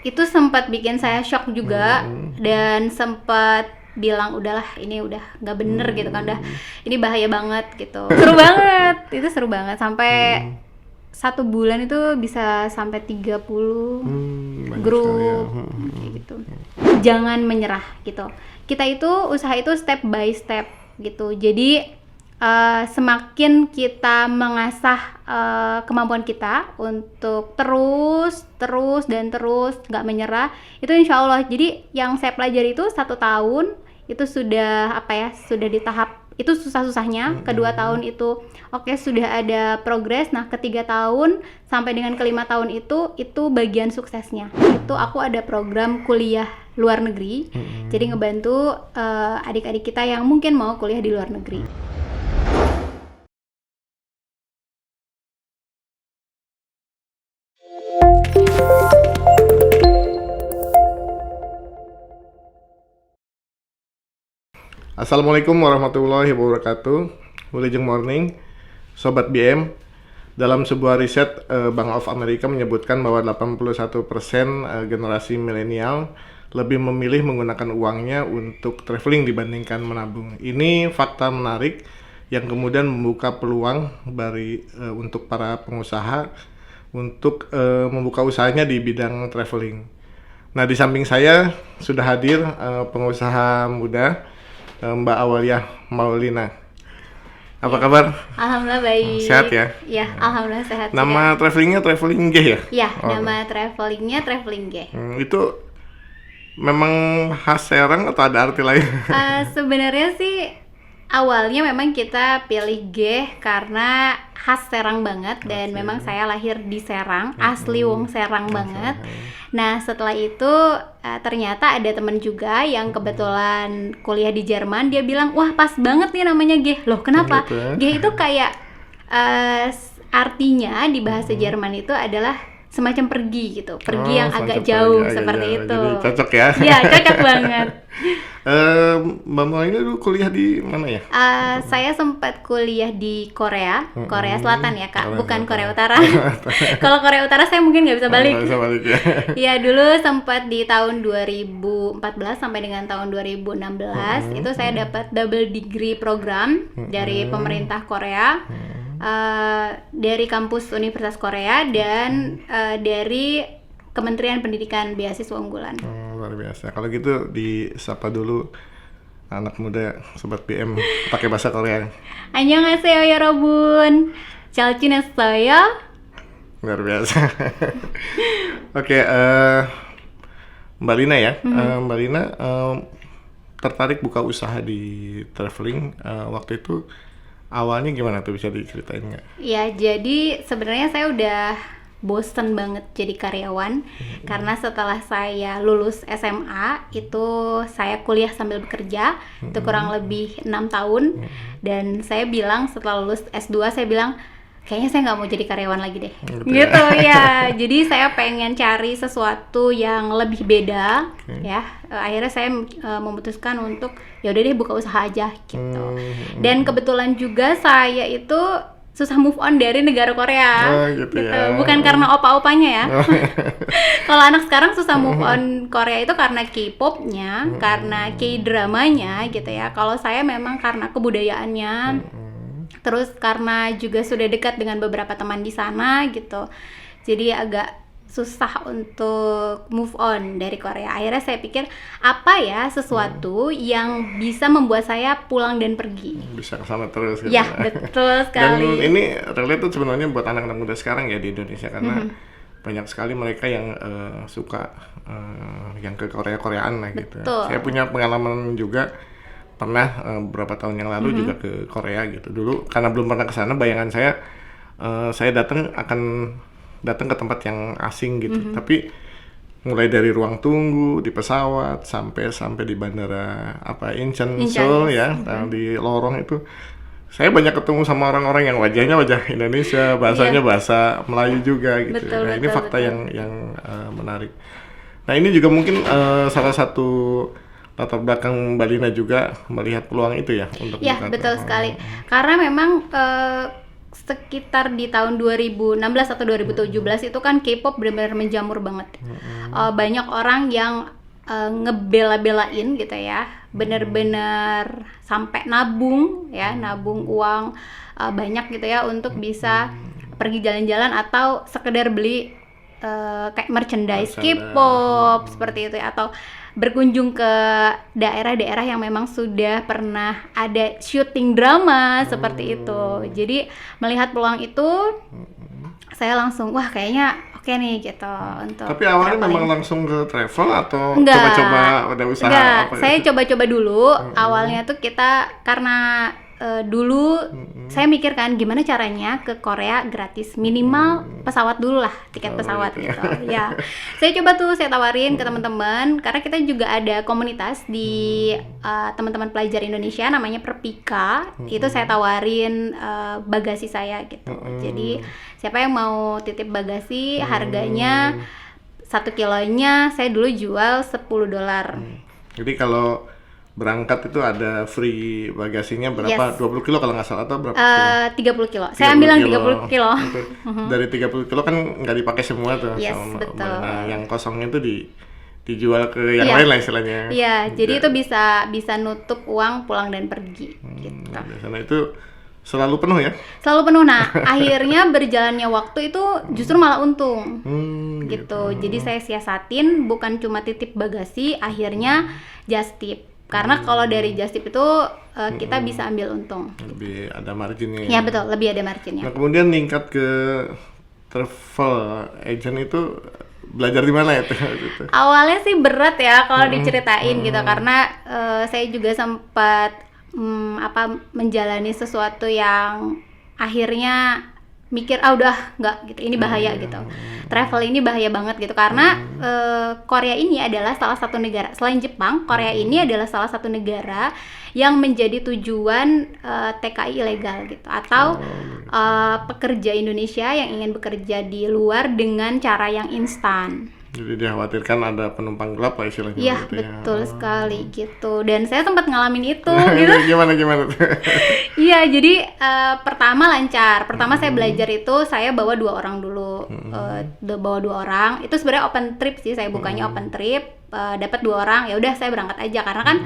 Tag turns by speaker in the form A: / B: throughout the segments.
A: itu sempat bikin saya shock juga dan sempat bilang udahlah ini udah nggak bener gitu kan, udah ini bahaya banget gitu. Seru banget, itu seru banget sampai 1 bulan itu bisa sampai 30
B: banyak
A: grup
B: sekali ya.
A: kayak gitu. Jangan menyerah gitu. Kita itu usaha itu step by step gitu. Jadi semakin kita mengasah kemampuan kita untuk terus nggak menyerah, itu insya Allah. Jadi yang saya pelajari itu 1 tahun itu sudah sudah di tahap itu susah-susahnya. Kedua tahun itu oke, sudah ada progres. Nah, ketiga tahun sampai dengan kelima tahun itu bagian suksesnya. Itu aku ada program kuliah luar negeri. Jadi ngebantu adik-adik kita yang mungkin mau kuliah di luar negeri.
B: Assalamualaikum warahmatullahi wabarakatuh. Wilujeng morning, Sobat BM. Dalam sebuah riset, Bank of America menyebutkan bahwa 81% generasi milenial lebih memilih menggunakan uangnya untuk traveling dibandingkan menabung. Ini fakta menarik yang kemudian membuka peluang untuk para pengusaha untuk membuka usahanya di bidang traveling. Nah, di samping saya sudah hadir pengusaha muda, Mbak Awalia Maulina. Apa kabar?
A: Alhamdulillah baik.
B: Sehat ya?
A: Iya, alhamdulillah sehat.
B: Nama travelingnya Traveling G ya?
A: Iya, nama travelingnya Traveling G.
B: Itu memang khas Serang atau ada arti lain?
A: Sebenarnya sih awalnya memang kita pilih G karena khas Serang banget, dan memang saya lahir di Serang, asli wong Serang banget. Nah, setelah itu ternyata ada teman juga yang kebetulan kuliah di Jerman, dia bilang, wah pas banget nih namanya G. Loh kenapa?
B: Gitu ya?
A: G itu kayak artinya di bahasa Jerman itu adalah semacam pergi gitu, pergi yang agak
B: semacam
A: jauh
B: pergi,
A: seperti
B: agak
A: itu.
B: jauh. Jadi cocok ya?
A: Iya, cocok banget.
B: Mbak Maulina dulu kuliah di mana ya?
A: Saya sempat kuliah di Korea, Korea Selatan ya Kak, bukan Korea Utara. Kalau Korea Utara saya mungkin nggak bisa balik.
B: Bisa balik ya.
A: Iya, dulu sempat di tahun 2014 sampai dengan tahun 2016 itu saya dapat double degree program dari pemerintah Korea, dari kampus Universitas Korea dan dari Kementerian Pendidikan Beasiswa Unggulan.
B: Luar biasa. Kalau gitu disapa dulu anak muda Sobat BM pakai bahasa Korea.
A: Annyeonghaseyo 여러분. 잘 지냈어요?
B: Luar biasa. Oke, Mbak Lina ya. Mbak Lina tertarik buka usaha di traveling. Waktu itu awalnya gimana tuh, bisa diceritain nggak?
A: Ya, jadi sebenarnya saya udah bosen banget jadi karyawan, karena setelah saya lulus SMA itu saya kuliah sambil bekerja, itu kurang lebih 6 tahun, dan saya bilang setelah lulus S2 saya bilang kayaknya saya nggak mau jadi karyawan lagi deh, gitu ya. Jadi saya pengen cari sesuatu yang lebih beda, ya. Akhirnya saya memutuskan untuk ya udah deh buka usaha aja gitu. Dan kebetulan juga saya itu susah move on dari negara Korea,
B: gitu ya.
A: Bukan karena opa-opanya ya. Kalau anak sekarang susah move on Korea itu karena K-popnya, karena K-dramanya gitu ya. Kalau saya memang karena kebudayaannya, terus karena juga sudah dekat dengan beberapa teman di sana gitu. Jadi agak susah untuk move on dari Korea. Akhirnya saya pikir apa ya sesuatu yang bisa membuat saya pulang dan pergi.
B: Bisa kesana terus gitu.
A: Ya, betul sekali.
B: Dan ini relate tuh sebenarnya buat anak-anak muda sekarang ya di Indonesia, karena banyak sekali mereka yang suka yang ke Korea-Koreaan lah gitu.
A: Betul.
B: Saya punya pengalaman juga, pernah beberapa tahun yang lalu juga ke Korea gitu. Dulu karena belum pernah ke sana, bayangan saya datang ke tempat yang asing gitu. Tapi mulai dari ruang tunggu di pesawat sampai di bandara Incheon Seoul ya, di lorong itu saya banyak ketemu sama orang-orang yang wajahnya wajah Indonesia, bahasanya bahasa Melayu juga gitu.
A: Betul,
B: Nah, ini
A: betul,
B: fakta
A: betul.
B: yang menarik. Nah, ini juga mungkin salah satu latar belakang Mbak Lina juga melihat peluang itu ya untuk
A: Ya,
B: buka-
A: betul sekali. Karena memang sekitar di tahun 2016 atau 2017 itu kan K-pop benar-benar menjamur banget. Banyak orang yang ngebela-belain gitu ya, benar-benar sampai nabung uang banyak gitu ya untuk bisa pergi jalan-jalan atau sekedar beli kayak merchandise K-pop seperti itu ya, atau berkunjung ke daerah-daerah yang memang sudah pernah ada syuting drama seperti itu. Jadi melihat peluang itu, saya langsung wah kayaknya oke nih gitu untuk.
B: Tapi awalnya
A: traveling.
B: memang langsung ke travel atau
A: Enggak.
B: coba-coba ada usaha
A: Enggak,
B: apa
A: saya
B: gitu?
A: coba-coba dulu. Awalnya tuh kita karena dulu saya mikir kan gimana caranya ke Korea gratis, minimal pesawat dulu lah, tiket pesawat
B: gitu ya.
A: gitu. Ya, saya coba tuh saya tawarin ke teman-teman karena kita juga ada komunitas di teman-teman pelajar Indonesia namanya Perpika. Itu saya tawarin bagasi saya gitu. Jadi siapa yang mau titip bagasi, harganya 1 kilonya saya dulu jual $10.
B: Jadi kalau berangkat itu ada free bagasinya berapa?
A: Yes.
B: 20 kilo kalau nggak salah atau berapa?
A: 30 kilo. Saya ambil yang 30 kilo.
B: Oke. Dari 30 kilo kan nggak dipakai semua tuh.
A: Yes,
B: sama-
A: betul.
B: Nah, yang kosongnya itu dijual ke yang
A: Iya.
B: lain lah istilahnya.
A: Iya, jadi itu bisa nutup uang pulang dan pergi gitu.
B: Biasanya itu selalu penuh ya?
A: Selalu penuh. Nah, akhirnya berjalannya waktu itu justru malah untung. Gitu. Jadi saya siasatin bukan cuma titip bagasi, akhirnya just tip. Karena kalau dari just tip itu kita bisa ambil untung.
B: Lebih ada marginnya.
A: Ya betul, lebih ada marginnya.
B: Nah, kemudian meningkat ke travel agent itu belajar di mana itu?
A: Awalnya sih berat ya kalau diceritain gitu, karena saya juga sempat menjalani sesuatu yang akhirnya mikir udah nggak gitu, ini bahaya gitu, travel ini bahaya banget gitu, karena Korea ini adalah salah satu negara selain Jepang, Korea ini adalah salah satu negara yang menjadi tujuan TKI ilegal gitu, atau pekerja Indonesia yang ingin bekerja di luar dengan cara yang instan.
B: Jadi dikhawatirkan ada penumpang gelap lah istilahnya.
A: Iya,
B: gitu ya.
A: betul sekali gitu. Dan saya sempat ngalamin itu gitu.
B: Gimana tuh?
A: Iya, jadi pertama lancar. Pertama saya belajar itu saya bawa 2 orang dulu. Bawa 2 orang. Itu sebenarnya open trip sih, saya bukanya open trip. Dapat 2 orang, ya udah saya berangkat aja karena kan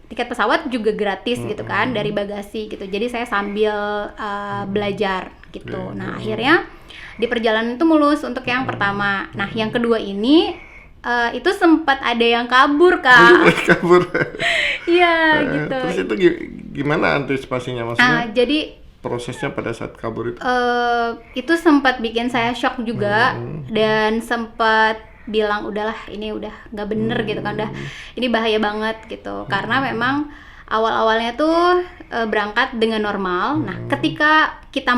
A: tiket pesawat juga gratis gitu kan dari bagasi gitu. Jadi saya sambil belajar gitu. Nah, akhirnya di perjalanan itu mulus untuk yang pertama. Nah, yang kedua ini itu sempat ada yang kabur, Kak.
B: Kabur.
A: Iya, gitu.
B: Terus itu gimana antisipasinya, maksudnya?
A: Jadi
B: prosesnya pada saat kabur
A: itu sempat bikin saya shock juga dan sempat bilang udahlah ini udah nggak bener gitu kan, udah ini bahaya banget gitu, karena memang awal-awalnya tuh berangkat dengan normal. Nah, ketika kita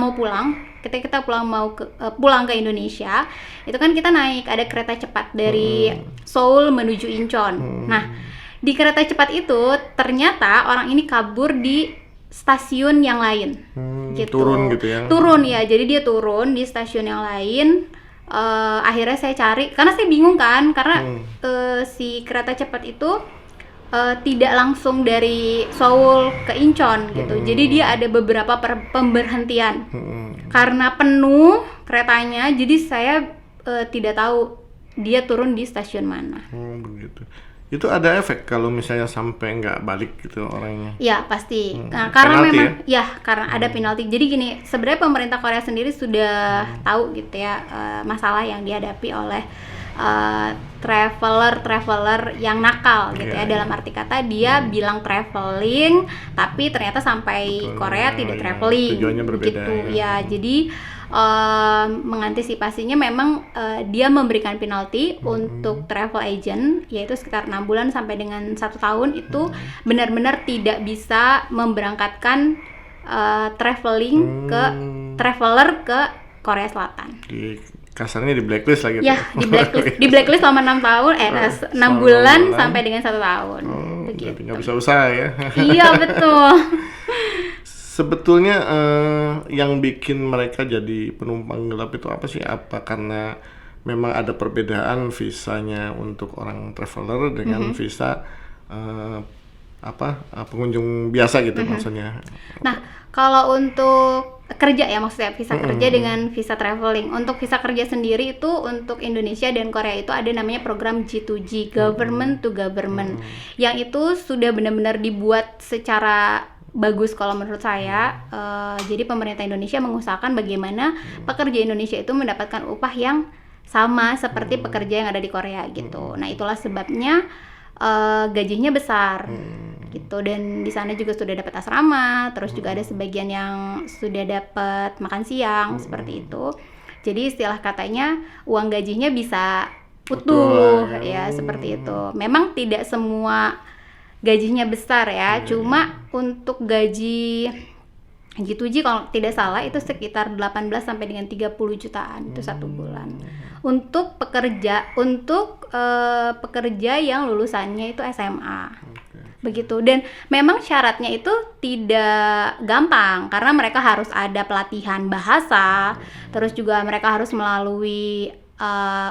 A: pulang ke Indonesia, itu kan kita naik ada kereta cepat dari Seoul menuju Incheon. Nah, di kereta cepat itu ternyata orang ini kabur di stasiun yang lain. Gitu.
B: Turun gitu ya?
A: Turun ya, jadi dia turun di stasiun yang lain. Akhirnya saya cari, karena saya bingung kan, karena si kereta cepat itu tidak langsung dari Seoul ke Incheon gitu. Jadi dia ada beberapa pemberhentian. Karena penuh keretanya, jadi saya tidak tahu dia turun di stasiun mana.
B: Begitu. Itu ada efek kalau misalnya sampai nggak balik gitu orangnya?
A: Ya pasti. Nah, karena
B: Penalti
A: memang karena ada penalti. Jadi gini, sebenarnya pemerintah Korea sendiri sudah tahu gitu ya masalah yang dihadapi oleh traveler yang nakal gitu ya. Dalam arti kata dia bilang traveling, tapi ternyata sampai Korea tidak traveling.
B: Tujuannya berbeda
A: gitu ya. Jadi mengantisipasinya memang dia memberikan penalti untuk travel agent, yaitu sekitar 6 bulan sampai dengan 1 tahun itu benar-benar tidak bisa memberangkatkan traveler ke Korea Selatan.
B: Kasarnya di blacklist lagi.
A: Ya, di blacklist selama 6 tahun, 6 bulan sampai dengan 1 tahun.
B: Begitu. Nggak bisa usaha ya.
A: Iya, betul.
B: Sebetulnya yang bikin mereka jadi penumpang gelap itu apa sih? Apa karena memang ada perbedaan visanya untuk orang traveler dengan visa pengunjung biasa gitu maksudnya.
A: Nah, kalau untuk kerja ya maksudnya visa kerja dengan visa traveling. Untuk visa kerja sendiri itu untuk Indonesia dan Korea itu ada namanya program G2G, Government to Government. Yang itu sudah benar-benar dibuat secara bagus kalau menurut saya. Jadi pemerintah Indonesia mengusahakan bagaimana pekerja Indonesia itu mendapatkan upah yang sama seperti pekerja yang ada di Korea gitu. Nah, itulah sebabnya gajinya besar gitu, dan di sana juga sudah dapat asrama, terus juga ada sebagian yang sudah dapat makan siang seperti itu. Jadi istilah katanya uang gajinya bisa utuh ya seperti itu. Memang tidak semua gajinya besar ya, cuma untuk gaji G2G kalau tidak salah itu sekitar 18 sampai dengan 30 jutaan itu satu bulan. Untuk pekerja yang lulusannya itu SMA. Begitu, dan memang syaratnya itu tidak gampang karena mereka harus ada pelatihan bahasa, terus juga mereka harus melalui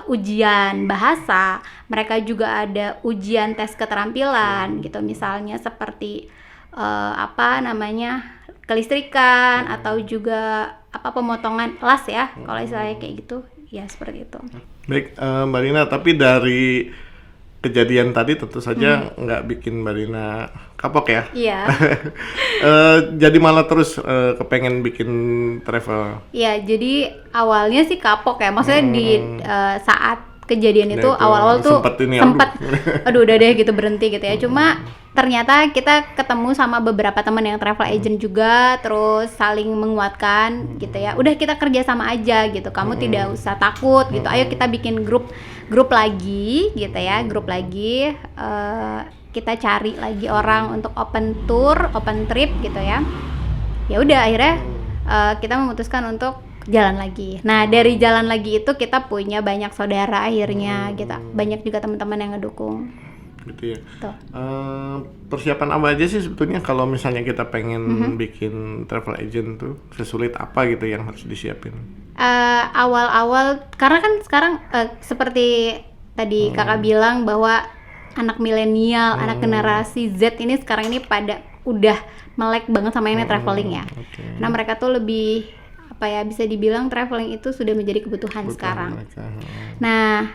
A: ujian bahasa, mereka juga ada ujian tes keterampilan gitu, misalnya seperti kelistrikan atau juga pemotongan las ya, kalau istilahnya kayak gitu ya, seperti itu.
B: Baik, Mbak Rina, tapi dari kejadian tadi tentu saja nggak bikin Mbak Rina kapok ya?
A: Iya.
B: Jadi malah terus kepengen bikin travel.
A: Iya, jadi awalnya sih kapok ya, maksudnya di saat kejadian itu awal-awal tuh sempat aduh udah deh gitu, berhenti gitu ya. Cuma ternyata kita ketemu sama beberapa teman yang travel agent juga, terus saling menguatkan gitu ya. Udah, kita kerja sama aja gitu, kamu tidak usah takut gitu, ayo kita bikin grup lagi gitu ya, kita cari lagi orang untuk open trip gitu ya. Ya udah, akhirnya kita memutuskan untuk jalan lagi. Nah, dari jalan lagi itu kita punya banyak saudara akhirnya gitu. Banyak juga teman-teman yang ngedukung.
B: Gitu ya. Persiapan apa aja sih sebetulnya kalau misalnya kita pengen bikin travel agent tuh, sesulit apa gitu yang harus disiapin?
A: Awal-awal, karena kan sekarang seperti tadi kakak bilang bahwa anak milenial, anak generasi Z ini sekarang ini pada udah melek banget sama ini traveling ya. Nah, mereka tuh lebih bisa dibilang traveling itu sudah menjadi kebutuhan sekarang. Nah,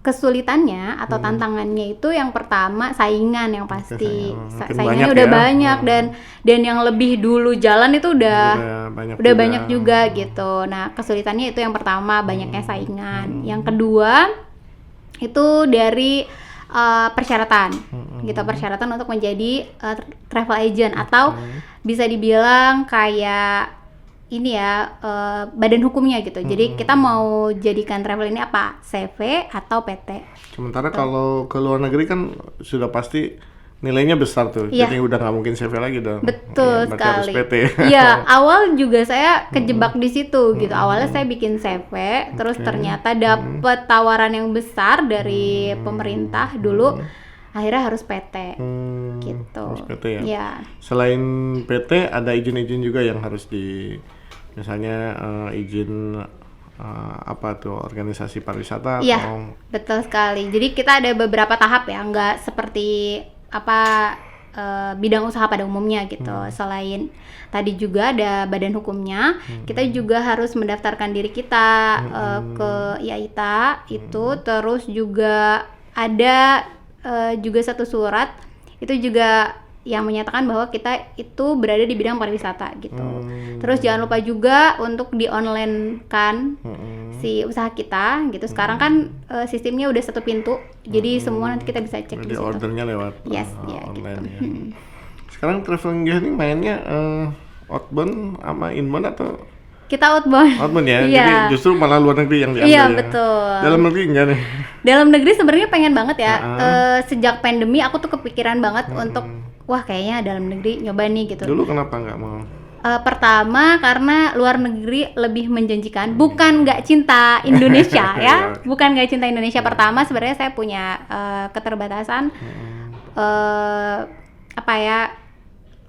A: kesulitannya atau tantangannya itu yang pertama saingan yang pasti. Saingannya udah banyak dan yang lebih dulu jalan itu udah banyak juga gitu. Nah, kesulitannya itu yang pertama, banyaknya saingan. Yang kedua itu dari persyaratan gitu, persyaratan untuk menjadi travel agent atau bisa dibilang kayak ini ya, badan hukumnya gitu. Jadi kita mau jadikan travel ini apa? CV atau PT.
B: Sementara kalau ke luar negeri kan sudah pasti nilainya besar tuh, jadi udah nggak mungkin CV lagi dong.
A: Betul
B: ya,
A: sekali.
B: Harus PT.
A: Iya, awal juga saya kejebak di situ gitu. Awalnya saya bikin CV, terus ternyata dapet tawaran yang besar dari pemerintah dulu. Akhirnya harus PT, gitu.
B: Harus PT ya.
A: Ya.
B: Selain PT, ada izin-izin juga yang harus misalnya izin organisasi pariwisata.
A: Iya, betul sekali. Jadi kita ada beberapa tahap ya, nggak seperti bidang usaha pada umumnya gitu. Selain tadi juga ada badan hukumnya, kita juga harus mendaftarkan diri kita ke IAITA itu, terus juga ada juga satu surat itu juga yang menyatakan bahwa kita itu berada di bidang pariwisata gitu. Terus jangan lupa juga untuk di-online kan si usaha kita gitu. Sekarang kan sistemnya udah satu pintu, jadi semua nanti kita bisa cek di situ.
B: Ordernya lewat
A: gitu.
B: online ya. Sekarang traveling ini mainnya outbound sama inbound atau?
A: Kita outbound.
B: Outbound ya,
A: Iya.
B: jadi justru malah luar negeri yang diambil.
A: Iya,
B: ya.
A: betul.
B: Dalam negeri enggak nih?
A: Dalam negeri sebenarnya pengen banget ya. Sejak pandemi aku tuh kepikiran banget untuk wah kayaknya dalam negeri nyoba nih gitu.
B: Dulu kenapa nggak mau?
A: Pertama karena luar negeri lebih menjanjikan, bukan nggak cinta Indonesia ya, bukan nggak cinta Indonesia. Pertama sebenarnya saya punya keterbatasan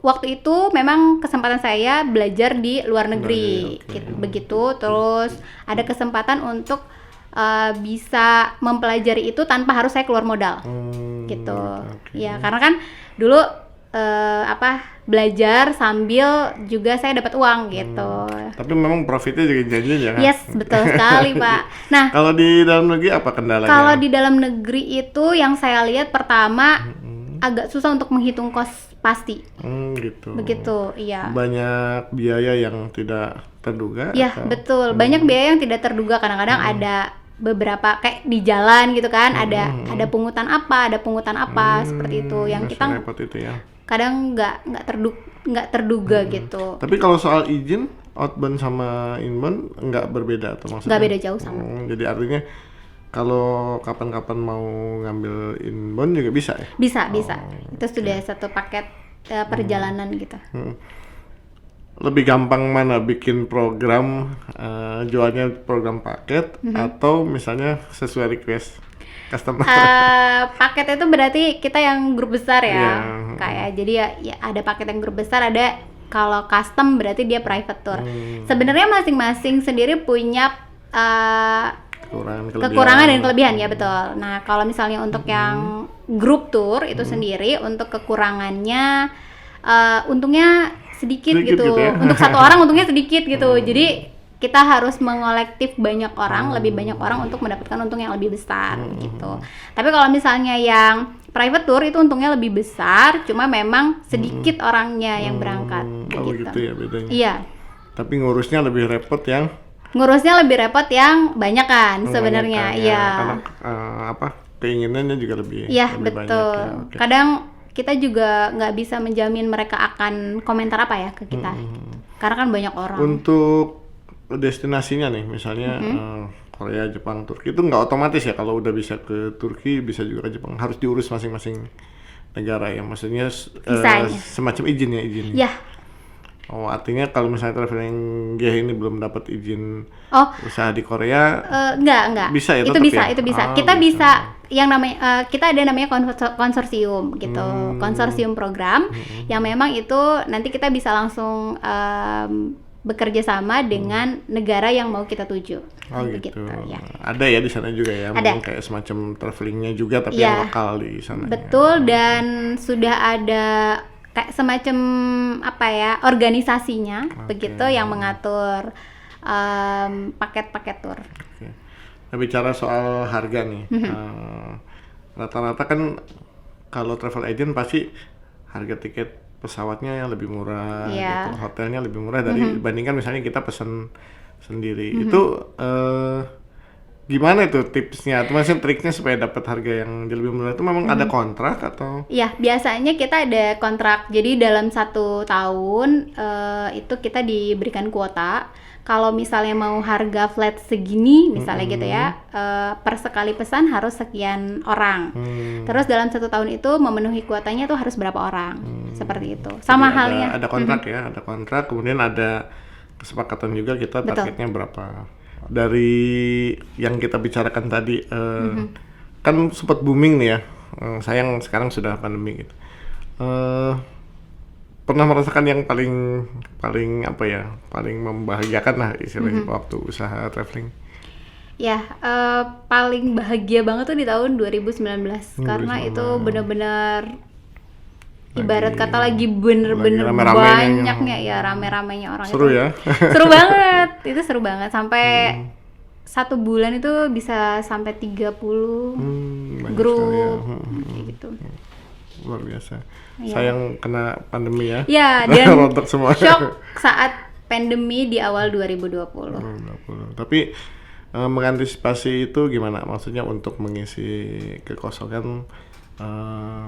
A: waktu itu memang kesempatan saya belajar di luar negeri, begitu. Terus ada kesempatan untuk bisa mempelajari itu tanpa harus saya keluar modal. gitu.
B: oke.
A: Ya, karena kan dulu belajar sambil juga saya dapat uang gitu.
B: Tapi memang profitnya juga janji ya kan?
A: Yes, betul sekali, Pak. Nah,
B: Kalau di dalam negeri apa kendalanya?
A: kalau di dalam negeri itu yang saya lihat pertama agak susah untuk menghitung kos pasti.
B: Gitu.
A: Begitu, iya.
B: Banyak biaya yang tidak terduga.
A: Ya,
B: atau?
A: betul. Banyak biaya yang tidak terduga. Kadang-kadang ada beberapa kayak di jalan gitu kan, ada pungutan apa seperti itu yang kita
B: repot itu ya.
A: kadang nggak terduga gitu.
B: Tapi kalau soal izin outbound sama inbound nggak berbeda atau maksudnya?
A: Nggak beda jauh sama.
B: Jadi artinya kalau kapan-kapan mau ngambil inbound juga bisa ya?
A: Bisa. Itu sudah satu paket perjalanan gitu.
B: Lebih gampang mana bikin program jualnya program paket atau misalnya sesuai request customer?
A: Paket itu berarti kita yang grup besar ya.
B: Iya.
A: Kayak jadi ya ada paket yang grup besar, ada kalau custom berarti dia private tour. Sebenarnya masing-masing sendiri punya kekurangan dan kelebihan ya, betul. Nah, kalau misalnya untuk yang grup tour itu sendiri, untuk kekurangannya untungnya sedikit gitu
B: ya?
A: untuk satu orang untungnya sedikit gitu. Jadi kita harus mengolektif banyak orang, lebih banyak orang untuk mendapatkan untung yang lebih besar gitu. Tapi kalau misalnya yang private tour itu untungnya lebih besar, cuma memang sedikit orangnya yang berangkat
B: gitu ya bedanya.
A: Iya.
B: Tapi ngurusnya lebih repot yang
A: banyak kan sebenarnya. Iya.
B: Karena keinginannya juga lebih
A: Iya,
B: lebih
A: betul.
B: banyak ya. Oke.
A: Kadang kita juga nggak bisa menjamin mereka akan komentar apa ya ke kita, karena kan banyak orang.
B: Untuk destinasinya nih, misalnya Korea, Jepang, Turki itu nggak otomatis ya kalau udah bisa ke Turki bisa juga ke Jepang, harus diurus masing-masing negara ya, maksudnya semacam izin.
A: Ya.
B: Oh, artinya kalau misalnya traveling G ini belum dapat izin usaha di Korea,
A: enggak.
B: Bisa ya,
A: itu
B: tetap
A: bisa,
B: ya?
A: itu bisa.
B: Ah,
A: Kita bisa yang namanya kita ada namanya konsorsium gitu. Konsorsium program yang memang itu nanti kita bisa langsung bekerja sama dengan negara yang mau kita tuju.
B: Gitu.
A: Ya.
B: Ada ya di sana juga ya,
A: Ada.
B: mungkin kayak semacam travelingnya juga tapi
A: Ya.
B: yang lokal di sana.
A: Betul, dan sudah ada kayak semacam organisasinya begitu yang mengatur paket-paket tour.
B: Oke. Nah, bicara soal harga nih, rata-rata kan kalau travel agent pasti harga tiket pesawatnya yang lebih murah, gitu, hotelnya lebih murah dibandingkan misalnya kita pesan sendiri. Itu gimana itu tipsnya atau maksudnya triknya supaya dapat harga yang lebih murah itu memang ada kontrak atau?
A: Iya, biasanya kita ada kontrak. Jadi dalam 1 tahun itu kita diberikan kuota. Kalau misalnya mau harga flat segini, misalnya gitu ya, per sekali pesan harus sekian orang. Terus dalam 1 tahun itu memenuhi kuotanya tuh harus berapa orang, seperti itu. Sama
B: Jadi
A: halnya.
B: ada kontrak ya, ada kontrak. Kemudian ada kesepakatan juga kita targetnya berapa. Dari yang kita bicarakan tadi, kan sempat booming nih ya. Sayang sekarang sudah pandemi gitu. Pernah merasakan yang paling membahagiakan lah istilahnya waktu usaha traveling?
A: Ya, paling bahagia banget tuh di tahun 2019 karena itu benar-benar ibarat kata lagi bener-bener banyaknya ya, rame-ramenya orang.
B: Seru ya?
A: Seru banget, itu seru banget sampai 1 bulan itu bisa sampai 30 grup gitu.
B: Luar biasa. Sayang kena pandemi ya.
A: Ya, dan
B: rontok semua.
A: shock saat pandemi di awal 2020.
B: Tapi mengantisipasi itu gimana? Maksudnya untuk mengisi kekosongan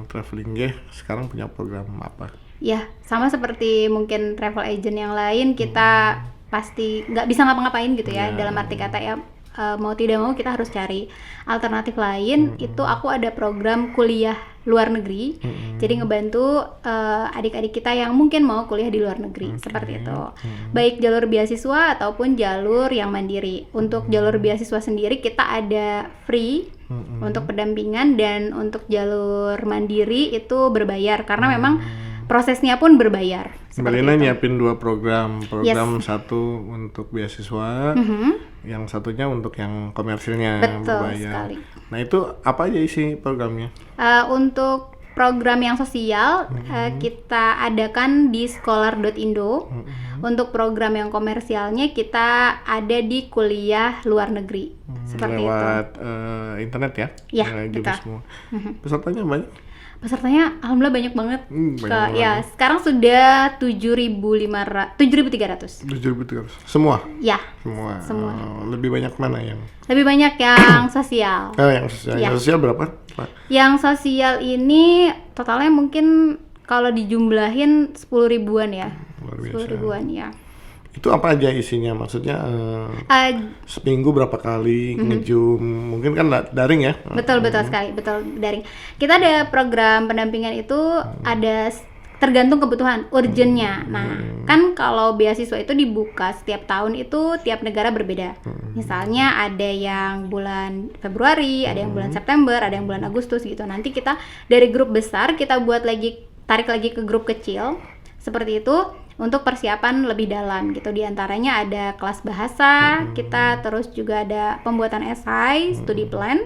B: traveling sekarang punya program apa?
A: Ya, sama seperti mungkin travel agent yang lain, kita pasti nggak bisa ngapa-ngapain gitu ya. Dalam arti kata ya, mau tidak mau kita harus cari alternatif lain. Itu aku ada program kuliah luar negeri, jadi ngebantu adik-adik kita yang mungkin mau kuliah di luar negeri, seperti itu. Baik jalur beasiswa ataupun jalur yang mandiri. Untuk jalur beasiswa sendiri kita ada free untuk pendampingan, dan untuk jalur mandiri itu berbayar karena memang prosesnya pun berbayar.
B: Mbak
A: seperti
B: Lina
A: itu.
B: nyiapin 2 program satu untuk beasiswa, yang satunya untuk yang komersilnya
A: Betul
B: berbayar.
A: sekali.
B: Nah itu apa aja isi programnya?
A: Untuk program yang sosial kita adakan di scholar.indo. Untuk program yang komersialnya kita ada di kuliah luar negeri. Seperti itu.
B: Lewat internet ya?
A: Ya,
B: Juga
A: betul.
B: semua. Pesertanya banyak?
A: Pesertanya alhamdulillah banyak banget.
B: Banyak
A: Ya, sekarang sudah 7.300.
B: 7.300. Semua?
A: Ya,
B: Semua.
A: Semua.
B: Lebih banyak mana yang?
A: lebih banyak yang sosial.
B: Yang sosial.
A: Ya.
B: Yang sosial berapa, Pak?
A: Yang sosial ini totalnya mungkin kalau dijumlahin 10 ribuan ya.
B: Luar
A: 10
B: biasa.
A: ribuan ya.
B: Itu apa aja isinya? Maksudnya seminggu berapa kali nge-Zoom? Mungkin kan daring ya?
A: Betul sekali, betul daring. Kita ada program pendampingan itu ada tergantung kebutuhan urgentnya. Nah, kan kalau beasiswa itu dibuka setiap tahun itu tiap negara berbeda. Misalnya ada yang bulan Februari, ada yang bulan September, ada yang bulan Agustus gitu. Nanti kita dari grup besar kita tarik lagi ke grup kecil seperti itu untuk persiapan lebih dalam gitu. Di antaranya ada kelas bahasa kita, terus juga ada pembuatan esai, studi plan,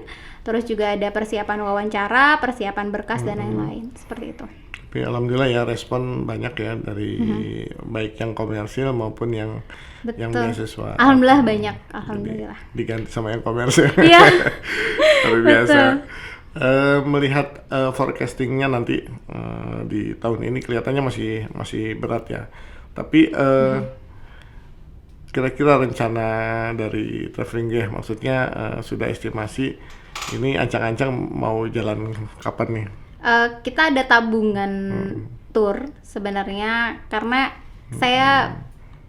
A: terus juga ada persiapan wawancara, persiapan berkas dan lain-lain seperti itu.
B: Tapi alhamdulillah ya respon banyak ya dari baik yang komersil maupun yang
A: Betul.
B: beasiswa.
A: Alhamdulillah banyak, alhamdulillah.
B: Diganti sama yang komersil.
A: Iya.
B: Luar biasa. Melihat forecastingnya nanti di tahun ini kelihatannya masih berat ya. Tapi kira-kira rencana dari Traveling maksudnya sudah estimasi ini ancang-ancang mau jalan kapan nih?
A: Kita ada tabungan tour sebenarnya karena saya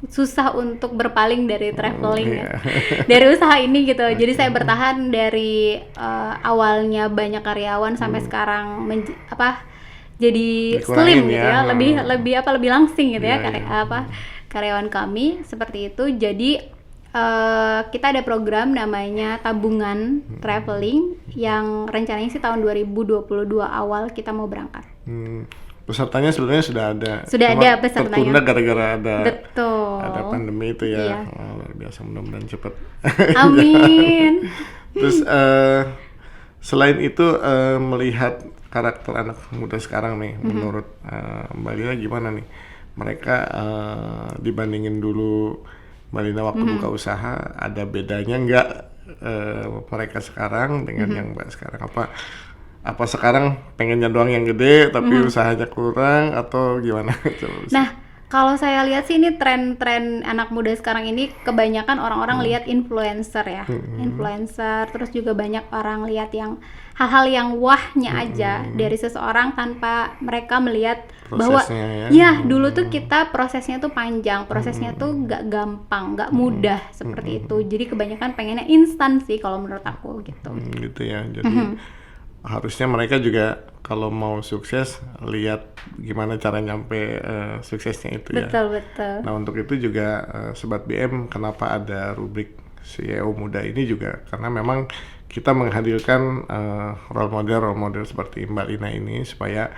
A: susah untuk berpaling dari traveling ya. Dari usaha ini gitu. Jadi saya bertahan dari awalnya banyak karyawan sampai sekarang jadi
B: Dikurangin
A: slim gitu
B: ya.
A: ya. Lebih langsing gitu ya
B: Iya.
A: karyawan kami seperti itu. Jadi kita ada program namanya tabungan traveling yang rencananya sih tahun 2022 awal kita mau berangkat.
B: Pesertanya sebenarnya sudah ada.
A: Sudah
B: Cuma
A: ada pesertanya.
B: Tertunda gara-gara
A: Betul.
B: ada pandemi itu ya.
A: Iya.
B: Luar biasa, mudah-mudahan cepat.
A: Amin.
B: Terus selain itu melihat karakter anak muda sekarang nih, menurut Mbak Lina gimana nih? Mereka dibandingin dulu Mbak Lina waktu buka usaha, ada bedanya nggak mereka sekarang dengan yang Mbak sekarang? Apa sekarang pengennya doang yang gede tapi usahanya kurang atau gimana? Coba bisa.
A: Nah, kalau saya lihat sih ini tren-tren anak muda sekarang ini kebanyakan orang-orang lihat influencer ya. Influencer, terus juga banyak orang lihat yang hal-hal yang wahnya aja dari seseorang tanpa mereka melihat bahwa
B: Prosesnya
A: dulu tuh kita prosesnya tuh panjang, prosesnya tuh nggak gampang, nggak mudah seperti itu. Jadi kebanyakan pengennya instan sih kalau menurut aku gitu.
B: Gitu ya. Jadi harusnya mereka juga kalau mau sukses lihat gimana cara nyampe suksesnya itu ya.
A: Betul.
B: Nah untuk itu juga Sobat BM kenapa ada rubrik CEO muda ini juga karena memang kita menghadirkan role model seperti Mbak Lina ini supaya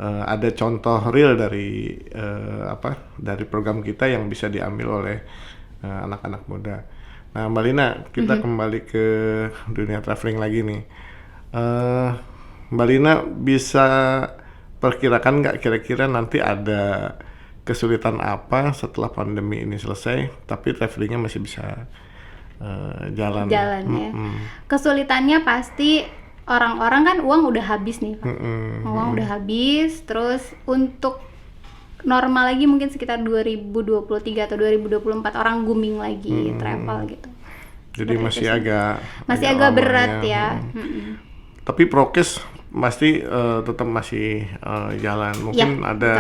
B: ada contoh real dari dari program kita yang bisa diambil oleh anak-anak muda. Nah Mbak Lina, kita kembali ke dunia traveling lagi nih. Mbak Lina bisa perkirakan nggak kira-kira nanti ada kesulitan apa setelah pandemi ini selesai, tapi travelingnya masih bisa jalan
A: ya. Kesulitannya pasti orang-orang kan uang udah habis nih Pak. Uang udah habis, terus untuk normal lagi mungkin sekitar 2023 atau 2024 orang booming lagi travel gitu.
B: Jadi masih agak
A: berat ya.
B: Tapi prokes pasti tetap masih jalan. Mungkin ada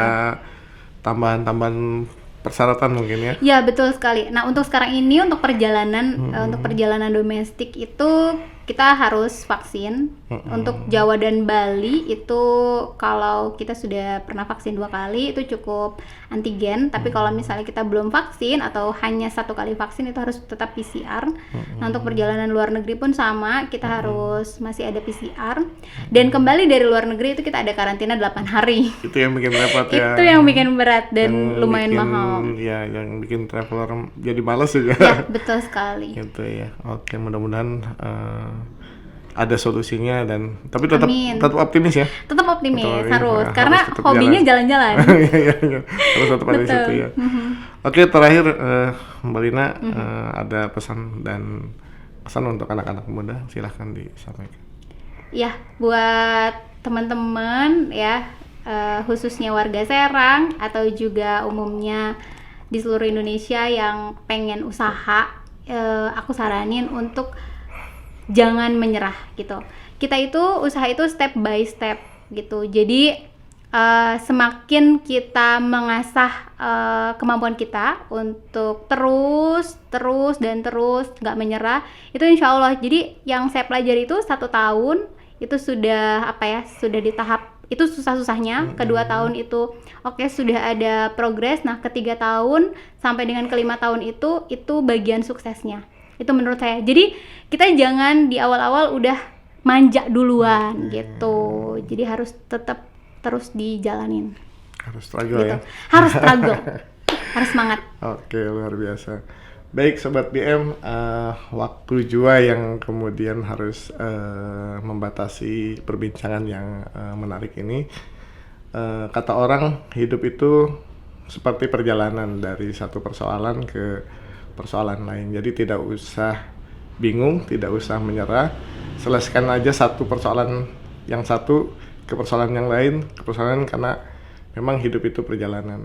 B: tambahan-tambahan persyaratan mungkin ya.
A: Ya betul sekali. Nah untuk sekarang ini untuk perjalanan domestik itu kita harus vaksin. Untuk Jawa dan Bali itu kalau kita sudah pernah vaksin 2 kali itu cukup antigen, tapi kalau misalnya kita belum vaksin atau hanya 1 kali vaksin itu harus tetap PCR. Nah, untuk perjalanan luar negeri pun sama, kita harus masih ada PCR. Dan kembali dari luar negeri itu kita ada karantina 8 hari.
B: Itu yang bikin repot ya.
A: Itu yang bikin berat dan
B: Yang
A: lumayan
B: bikin,
A: mahal.
B: Ya, yang bikin traveler jadi males juga.
A: Ya, betul sekali.
B: Gitu ya. Oke, mudah-mudahan ada solusinya dan tapi tetap
A: Amin.
B: tetap optimis ya.
A: Tetap optimis,
B: Betul,
A: harus
B: ya,
A: karena
B: harus tetap
A: hobinya
B: jalan.
A: jalan-jalan.
B: Iya, iya. Harus tetap ada di situ ya. Oke, terakhir Mbak Lina ada pesan dan pesan untuk anak-anak muda, silahkan disampaikan.
A: Ya, buat teman-teman ya, khususnya warga Serang atau juga umumnya di seluruh Indonesia yang pengen usaha, aku saranin untuk jangan menyerah gitu. Kita itu usaha itu step by step gitu. Jadi semakin kita mengasah kemampuan kita untuk terus nggak menyerah, itu insya Allah. Jadi yang saya pelajari itu 1 tahun itu sudah sudah di tahap itu susah-susahnya. Kedua tahun itu oke, sudah ada progres. Nah, ketiga tahun sampai dengan kelima tahun itu bagian suksesnya. Itu menurut saya. Jadi kita jangan di awal-awal udah manja duluan gitu. Jadi harus tetap terus dijalanin.
B: Harus struggle
A: Gitu.
B: ya.
A: Harus struggle. Harus semangat.
B: Oke, luar biasa. Baik Sobat BM, waktu jua yang kemudian harus membatasi perbincangan yang menarik ini. Kata orang, hidup itu seperti perjalanan dari satu persoalan ke persoalan lain. Jadi tidak usah bingung, tidak usah menyerah. Selesaikan aja satu persoalan yang satu ke persoalan yang lain, ke persoalan, karena memang hidup itu perjalanan.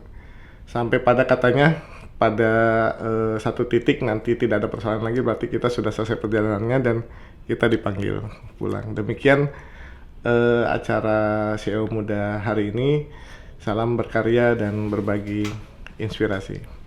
B: Sampai pada katanya pada satu titik nanti tidak ada persoalan lagi, berarti kita sudah selesai perjalanannya dan kita dipanggil pulang. Demikian acara CEO Muda hari ini. Salam berkarya dan berbagi inspirasi.